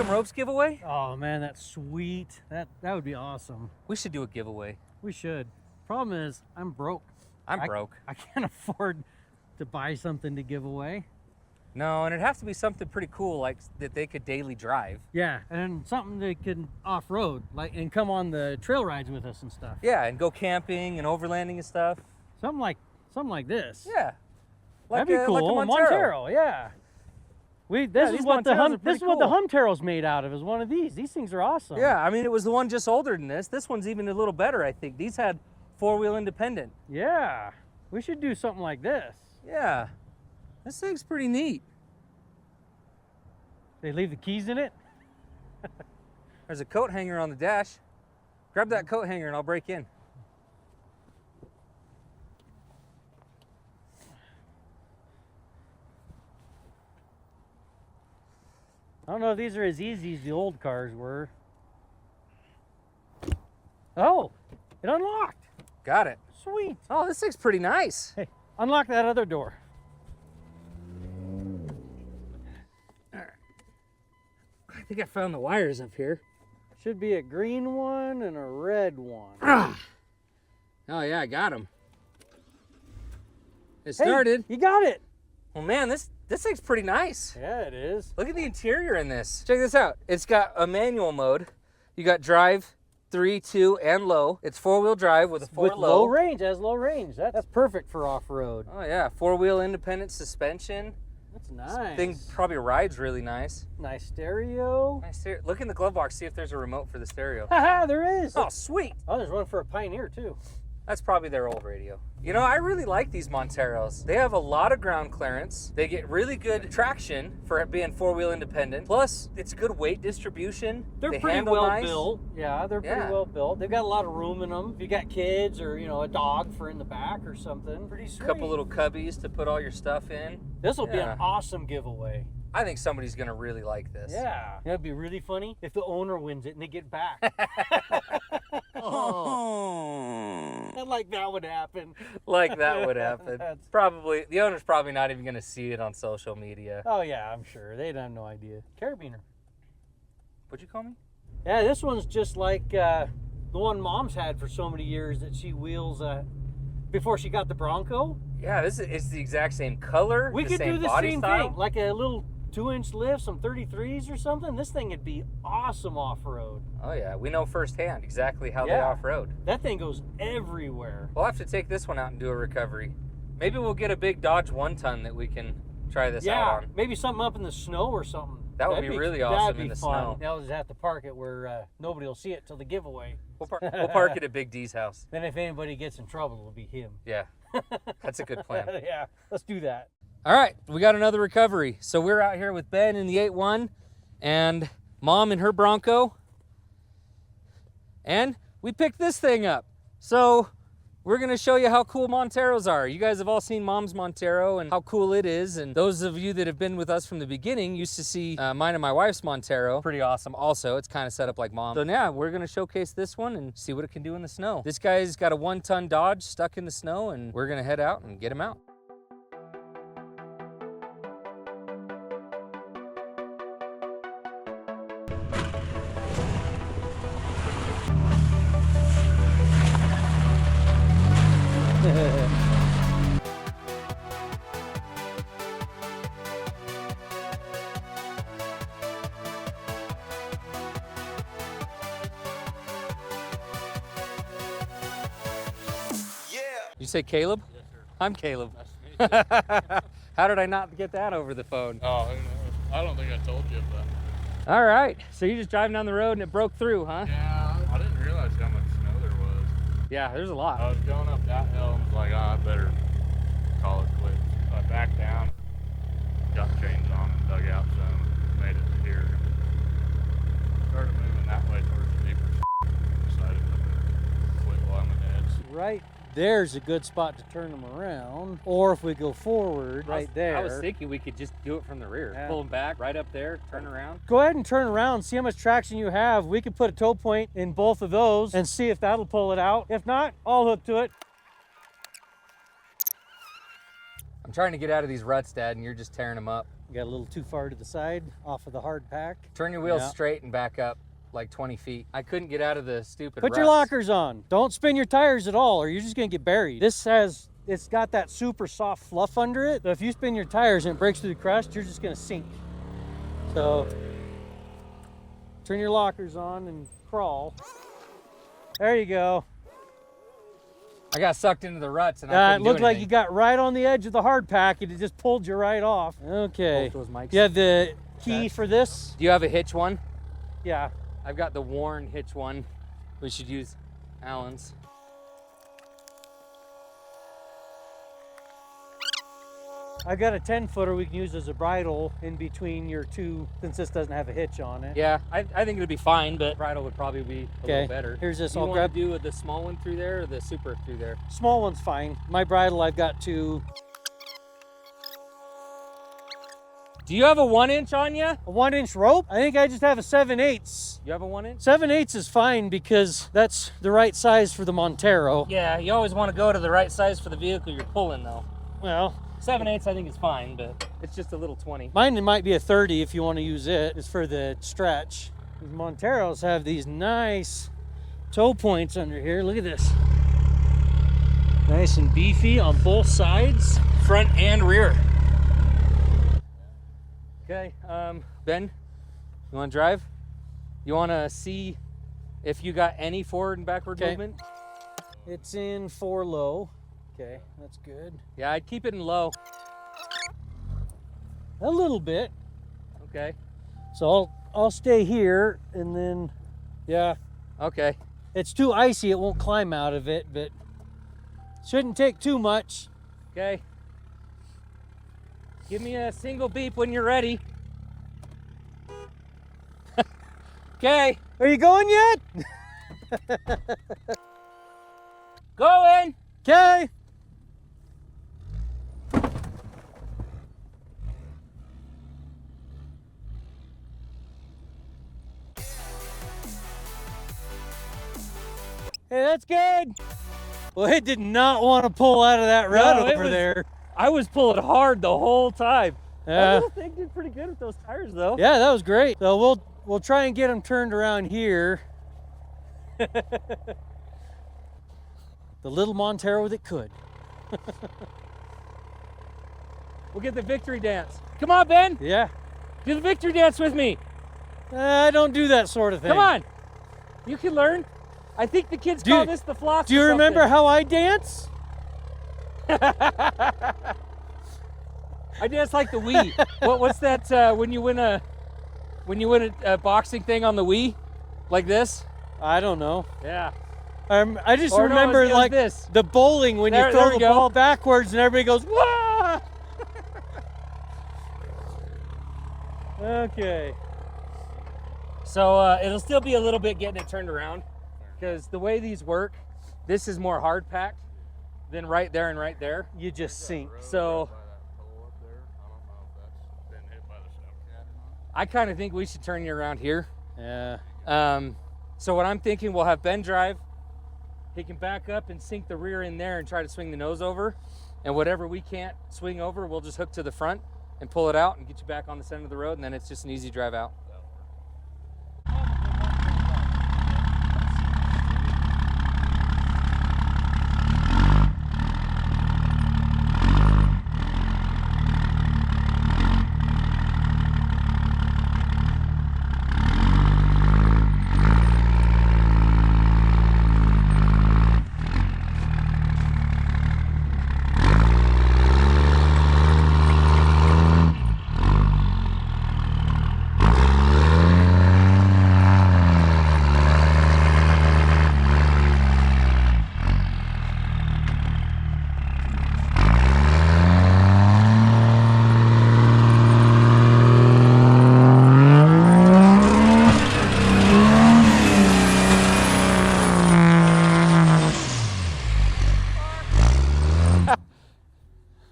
Custom ropes giveaway? Oh man, that's sweet. That would be awesome. We should do a giveaway. We should. Problem is, I'm broke. I'm broke. I can't afford to buy something to give away. No, and it'd have to be something pretty cool, like that they could daily drive. Yeah, and something they can off-road, like, and come on the trail rides with us and stuff. Yeah, and go camping and overlanding and stuff. Something like this. Yeah. That'd be cool. Like a Montero, yeah. This is what the Humtero's made out of, is one of these. These things are awesome. Yeah, I mean, it was the one just older than this. This one's even a little better, I think. These had four-wheel independent. Yeah, we should do something like this. Yeah, this thing's pretty neat. They leave the keys in it? There's a coat hanger on the dash. Grab that coat hanger and I'll break in. I don't know if these are as easy as the old cars were. Oh, it unlocked. Got it. Sweet. Oh, this thing's pretty nice. Hey, unlock that other door. I think I found the wires up here. Should be a green one and a red one. Oh yeah, I got them. It started. Hey, you got it. Well, man, this thing's pretty nice. Yeah, it is. Look at the interior in this. Check this out. It's got a manual mode. You got drive, 3, 2, and low. It's four-wheel drive with a low range. It has low range. That's perfect for off-road. Oh yeah, four-wheel independent suspension. That's nice. This thing probably rides really nice. Nice stereo. Nice stereo. Look in the glove box, see if there's a remote for the stereo. Haha, there is. Oh, sweet. Oh, there's one for a Pioneer too. That's probably their old radio. You know, I really like these Monteros. They have a lot of ground clearance. They get really good traction for it being four-wheel independent. Plus, it's good weight distribution. They're pretty well built. Yeah, they're pretty well built. They've got a lot of room in them. If you got kids or, you know, a dog for in the back or something, pretty sweet. A couple little cubbies to put all your stuff in. This will be an awesome giveaway. I think somebody's gonna really like this. Yeah. It'd be really funny if the owner wins it and they get back. Oh. Like that would happen. Like that would happen. Probably, the owner's probably not even gonna see it on social media. Oh yeah, I'm sure. They'd have no idea. Carabiner. What'd you call me? Yeah, this one's just like the one Mom's had for so many years that she wheels before she got the Bronco. Yeah, it's the exact same color. We could do the same style. thing, like a little 2-inch lift, some 33s or something. This thing would be awesome off-road. Oh yeah, we know firsthand exactly how they off-road. That thing goes everywhere. We'll have to take this one out and do a recovery. Maybe we'll get a big Dodge 1-ton that we can try this out on. Maybe something up in the snow or something. That would be really awesome in the snow. I'll just have to park it where nobody will see it till the giveaway. We'll park it at Big D's house. Then if anybody gets in trouble, it'll be him. Yeah, that's a good plan. Yeah, let's do that. All right, we got another recovery. So we're out here with Ben in the 8-1 and Mom in her Bronco. And we picked this thing up. So we're gonna show you how cool Monteros are. You guys have all seen Mom's Montero and how cool it is. And those of you that have been with us from the beginning used to see mine and my wife's Montero. Pretty awesome also. It's kind of set up like Mom. So yeah, we're gonna showcase this one and see what it can do in the snow. This guy's got a 1-ton Dodge stuck in the snow and we're gonna head out and get him out. You say Caleb? Yes, sir. I'm Caleb. Nice to meet you. How did I not get that over the phone? Oh, who knows? I don't think I told you that. All right, so you're just driving down the road and it broke through, huh? Yeah, I didn't realize how much snow there was. Yeah, there's a lot. I was going up that hill and was like, oh, I better call it quits. So I backed down, got chains on and dug out some, made it to here. Started moving that way towards the deeper decided to quit while I'm ahead. Right there's a good spot to turn them around. Or if we go forward, there. I was thinking we could just do it from the rear. Yeah. Pull them back, right up there, turn around. Go ahead and turn around, see how much traction you have. We could put a tow point in both of those and see if that'll pull it out. If not, I'll hook to it. I'm trying to get out of these ruts, Dad, and you're just tearing them up. You got a little too far to the side off of the hard pack. Turn your wheels Yeah. straight and back up like 20 feet. I couldn't get out of the stupid Put your ruts. lockers on. Don't spin your tires at all or you're just gonna get buried. It's got that super soft fluff under it. So if you spin your tires and it breaks through the crust, you're just gonna sink. So turn your lockers on and crawl. There you go. I got sucked into the ruts and I It couldn't looked do like you anything. got right on the edge of the hard pack and it just pulled you right off. Okay. Both those mics. You have the key for this? Do you have a hitch one? Yeah. I've got the worn hitch one. We should use Alan's. I've got a 10-footer we can use as a bridle in between your two, since this doesn't have a hitch on it. Yeah, I think it'd be fine, but bridle would probably be a little better. Here's this. Do you I'll want grab. to do the small one through there or the super through there? Small one's fine. My bridle, I've got two. Do you have a 1-inch on you? A 1-inch rope? I think I just have a 7/8. You have a 1-inch? 7/8 is fine because that's the right size for the Montero. Yeah, you always want to go to the right size for the vehicle you're pulling though. Well, 7/8 I think is fine, but it's just a little 20. mine might be a 30 if you want to use it. It's for the stretch. These Monteros have these nice toe points under here. Look at this. Nice and beefy on both sides. Front and rear. Okay, Ben, you want to drive? You want to see if you got any forward and backward Okay. movement? It's in 4 low. Okay, that's good. Yeah, I'd keep it in low. A little bit. Okay. So I'll stay here and then, yeah. Okay. It's too icy, it won't climb out of it, but shouldn't take too much. Okay. Give me a single beep when you're ready. Okay. Are you going yet? Going. Okay. Hey, that's good. Well, it did not want to pull out of that rut No, it over was- there. I was pulling hard the whole time. That Yeah. little thing did pretty good with those tires though. Yeah, that was great. So we'll try and get them turned around here. The little Montero that could. We'll get the victory dance. Come on, Ben. Yeah. Do the victory dance with me. I don't do that sort of thing. Come on. You can learn. I think the kids call this the floss. Do you remember how I dance? I dance like the Wii. What's that when you win a boxing thing on the Wii? Like this? I don't know. Yeah. I just Or no, remember it was like this. the bowling when There- you throw there we the go. ball backwards and everybody goes, "Wah!" Okay. So it'll still be a little bit getting it turned around because the way these work, this is more hard packed than right there and right there. You just sink. So By that pole up there, I don't know if that's been hit by the snowcat or not. I kind of think we should turn you around here. Yeah. So what I'm thinking, we'll have Ben drive. He can back up and sink the rear in there and try to swing the nose over. And whatever we can't swing over, we'll just hook to the front and pull it out and get you back on the center of the road. And then it's just an easy drive out.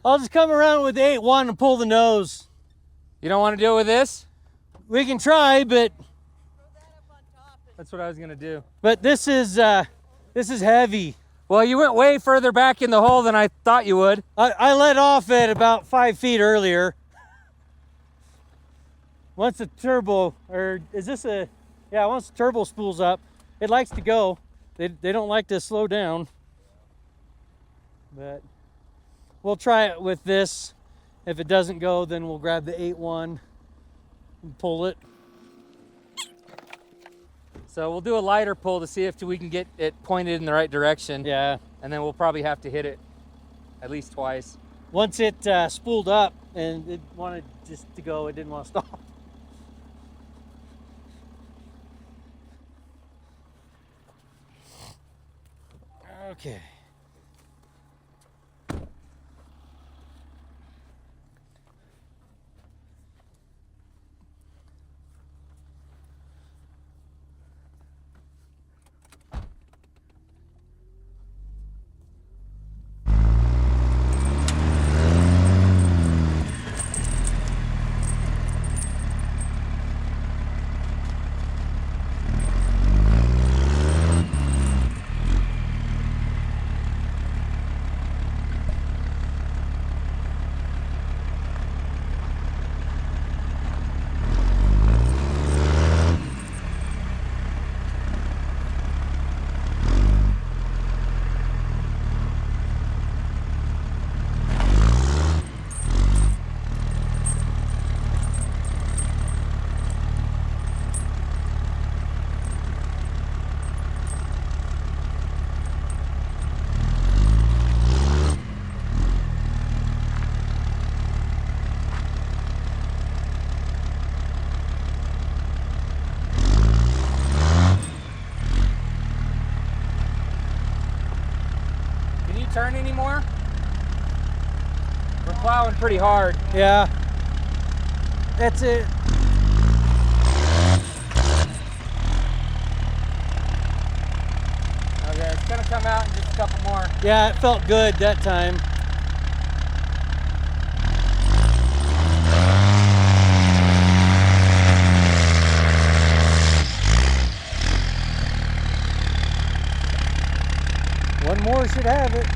I'll just come around with the 8-1 and pull the nose. You don't want to do it with this? We can try, but That's what I was gonna do. this is heavy. Well, you went way further back in the hole than I thought you would. I let off at about 5 feet earlier. once the turbo, or is this a, yeah, once the turbo spools up, it likes to go. They don't like to slow down. But we'll try it with this. If it doesn't go, then we'll grab the 8.1 and pull it. So we'll do a lighter pull to see if we can get it pointed in the right direction. Yeah. And then we'll probably have to hit it at least twice. Once it spooled up and it wanted just to go, it didn't want to stop. Okay. Turn anymore? We're plowing pretty hard. Yeah. That's it. Okay, it's gonna come out in just a couple more. Yeah, it felt good that time. One more should have it.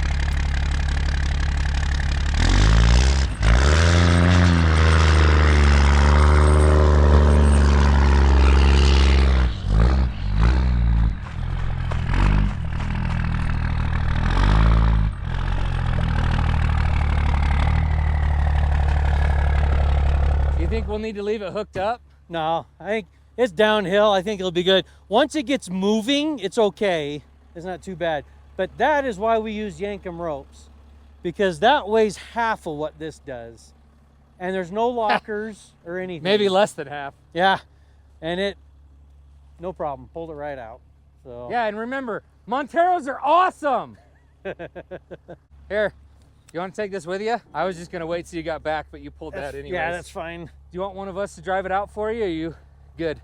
You think we'll need to leave it hooked up? No, I think it's downhill. I think it'll be good. Once it gets moving, it's okay. It's not too bad. But that is why we use Yankum ropes, because that weighs half of what this does. And there's no lockers or anything. Maybe less than half. Yeah. And it, no problem, pulled it right out. So Yeah, and remember, Monteros are awesome. Here, you want to take this with you? I was just going to wait till you got back, but you pulled that anyways. Yeah, that's fine. Do you want one of us to drive it out for you? Or are you good?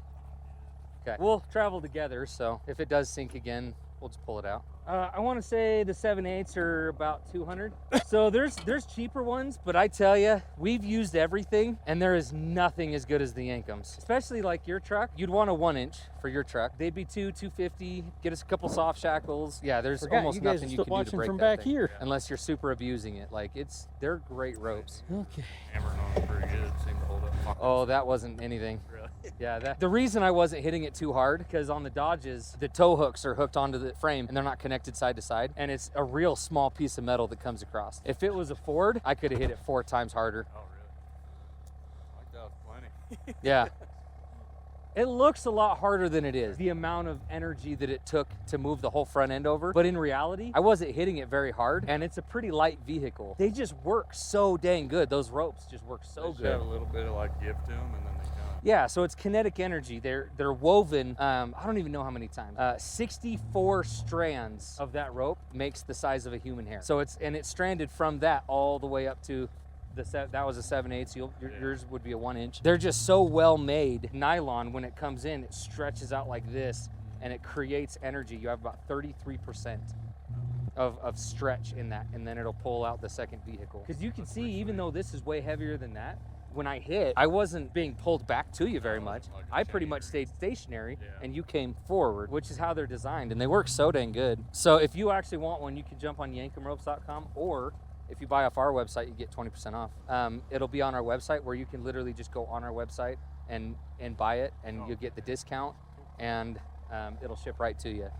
Okay. We'll travel together, so if it does sink again, we'll just pull it out. I want to say the 7/8 are about 200. So there's cheaper ones, but I tell you, we've used everything, and there is nothing as good as the Yankums. Especially like your truck, you'd want a 1-inch for your truck. They'd be $250. Get us a couple soft shackles. Yeah, there's almost nothing you can do to break from that back thing, here. unless you're super abusing it. Like they're great ropes. Okay. Hammering on it pretty good. Seemed to hold up. Oh, that wasn't anything. Really? Yeah, the reason I wasn't hitting it too hard, because on the Dodges, the tow hooks are hooked onto the frame and they're not connected side to side, and it's a real small piece of metal that comes across. If it was a Ford, I could have hit it 4 times harder. Oh, really? Like that was plenty. Yeah. It looks a lot harder than it is, the amount of energy that it took to move the whole front end over. But in reality, I wasn't hitting it very hard, and it's a pretty light vehicle. They just work so dang good. Those ropes just work so They good. have a little bit of like give to them, and then they kind of. Yeah, so it's kinetic energy. They're woven, I don't even know how many times. 64 strands of that rope makes the size of a human hair. So it's stranded from that all the way up to that was a 7/8. Yours would be a 1-inch. They're just so well made. Nylon, when it comes in, it stretches out like this, and it creates energy. You have about 33% of stretch in that, and then it'll pull out the second vehicle. Because you can see, even though this is way heavier than that, when I hit, I wasn't being pulled back to you very much. Like I pretty much stayed stationary, Yeah. and you came forward, which is how they're designed, and they work so dang good. So if you actually want one, you can jump on yankumropes.com, or if you buy off our website, you get 20% off. It'll be on our website where you can literally just go on our website and buy it, and you'll get the discount, and it'll ship right to you.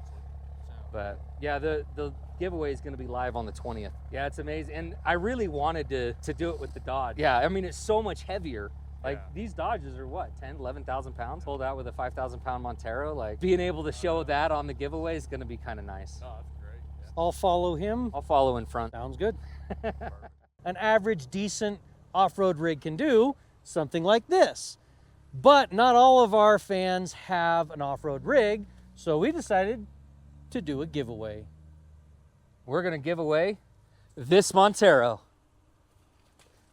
But yeah, the giveaway is going to be live on the 20th. Yeah, it's amazing. And I really wanted to do it with the Dodge. Yeah, I mean, it's so much heavier. Like these Dodges are what, 10, 11,000 pounds? Pulled out with a 5,000 pound Montero. Like being able to show that on the giveaway is going to be kind of nice. Oh, that's great. Yeah. I'll follow him. I'll follow in front. Sounds good. An average decent off-road rig can do something like this. But not all of our fans have an off-road rig, so we decided to do a giveaway. We're going to give away this Montero.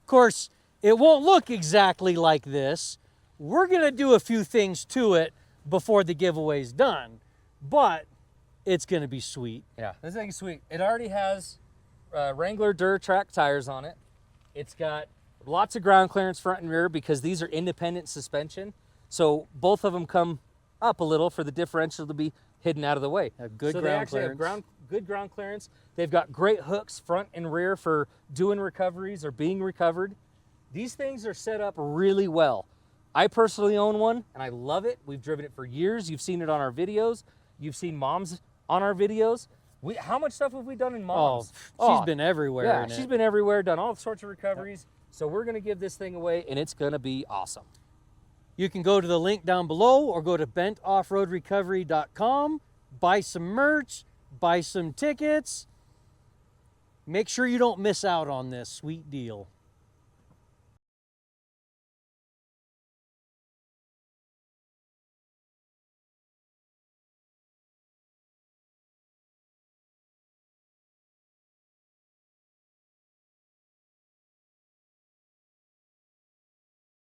Of course, it won't look exactly like this. We're going to do a few things to it before the giveaway's done, but it's going to be sweet. Yeah, this thing's sweet. It already has Wrangler Duratrack tires on it. It's got lots of ground clearance front and rear because these are independent suspension. So both of them come up a little for the differential to be hidden out of the way. A good so ground they actually clearance. have good ground clearance. They've got great hooks front and rear for doing recoveries or being recovered. These things are set up really well. I personally own one and I love it. We've driven it for years. You've seen it on our videos. You've seen Mom's on our videos. How much stuff have we done in Mom's? She's been everywhere. Yeah, in she's it. been everywhere, done all sorts of recoveries. So we're gonna give this thing away and it's gonna be awesome. You can go to the link down below or go to bentoffroadrecovery.com, buy some merch, buy some tickets. Make sure you don't miss out on this sweet deal.